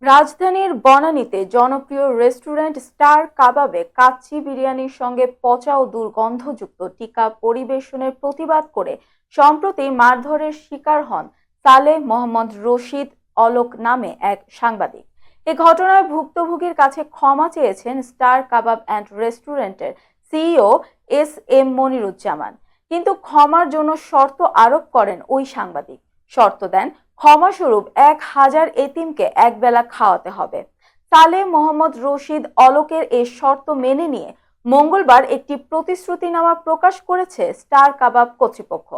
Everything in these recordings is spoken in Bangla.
রাজধানীর বনানীতে জনপ্রিয় রেস্টুরেন্ট স্টার কাবাবে কাচ্চি বিরিয়ানির সঙ্গে পচা ও দুর্গন্ধযুক্ত টিক্কা পরিবেশনের প্রতিবাদ করে সম্প্রতি মারধরের শিকার হন সালেহ মোহাম্মদ রশিদ অলোক নামে এক সাংবাদিক। এ ঘটনায় ভুক্তভোগীর কাছে ক্ষমা চেয়েছেন স্টার কাবাব অ্যান্ড রেস্টুরেন্টের সিইও এম মনিরুজ্জামান। কিন্তু ক্ষমার জন্য শর্ত আরোপ করেন ওই সাংবাদিক। শর্ত দেন, ক্ষমাস্বরূপ ১,০০০ এতিমকে একবেলা খাওয়াতে হবে। সালেহ মোহাম্মদ রশিদ অলোকের এ শর্ত মেনে নিয়ে মঙ্গলবার একটি প্রতিশ্রুতিনামা প্রকাশ করেছে স্টার কাবাব কর্তৃপক্ষ।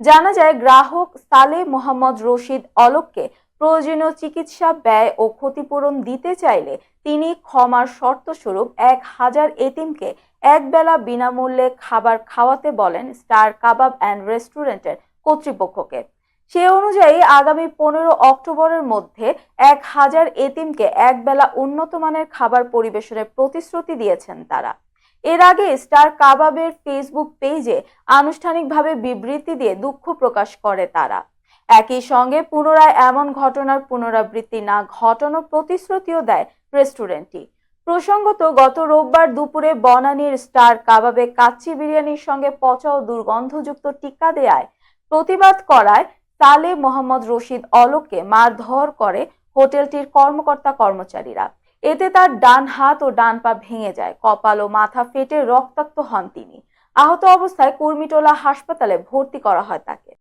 জানা যায়, গ্রাহক সালেহ মোহাম্মদ রশিদ অলোককে প্রয়োজনীয় চিকিৎসা ব্যয় ও ক্ষতিপূরণ দিতে চাইলে তিনি ক্ষমার শর্তস্বরূপ ১,০০০ এতিমকে একবেলা বিনামূল্যে খাবার খাওয়াতে বলেন স্টার কাবাব অ্যান্ড রেস্টুরেন্টের কর্তৃপক্ষকে। সে অনুযায়ী আগামী ১৫ অক্টোবরের মধ্যে ১,০০০ এতিমকে একবেলা উন্নত মানের খাবার পরিবেশনের প্রতিশ্রুতি দিয়েছেন তারা। এর আগে স্টার কাবাবের ফেসবুক পেজে আনুষ্ঠানিকভাবে বিবৃতি দিয়ে দুঃখ প্রকাশ করে তারা। একই সঙ্গে পুনরায় এমন ঘটনার পুনরাবৃত্তি না ঘটানোর প্রতিশ্রুতিও দেয় রেস্টুরেন্টটি। প্রসঙ্গত, গত রোববার দুপুরে বনানীর স্টার কাবাবে কাচ্চি বিরিয়ানির সঙ্গে পচা ও দুর্গন্ধযুক্ত টিক্কা দেয়ায় প্রতিবাদ করায় সালেহ মোহাম্মদ রশিদ অলোককে মারধর করে হোটেলটির কর্মকর্তা-কর্মচারীরা। এতে তার ডান হাত ও ডান পা ভেঙে যায়, কপাল ও মাথা ফেটে রক্তাক্ত হন তিনি। আহত অবস্থায় কুর্মিটোলা হাসপাতালে ভর্তি করা হয় তাকে।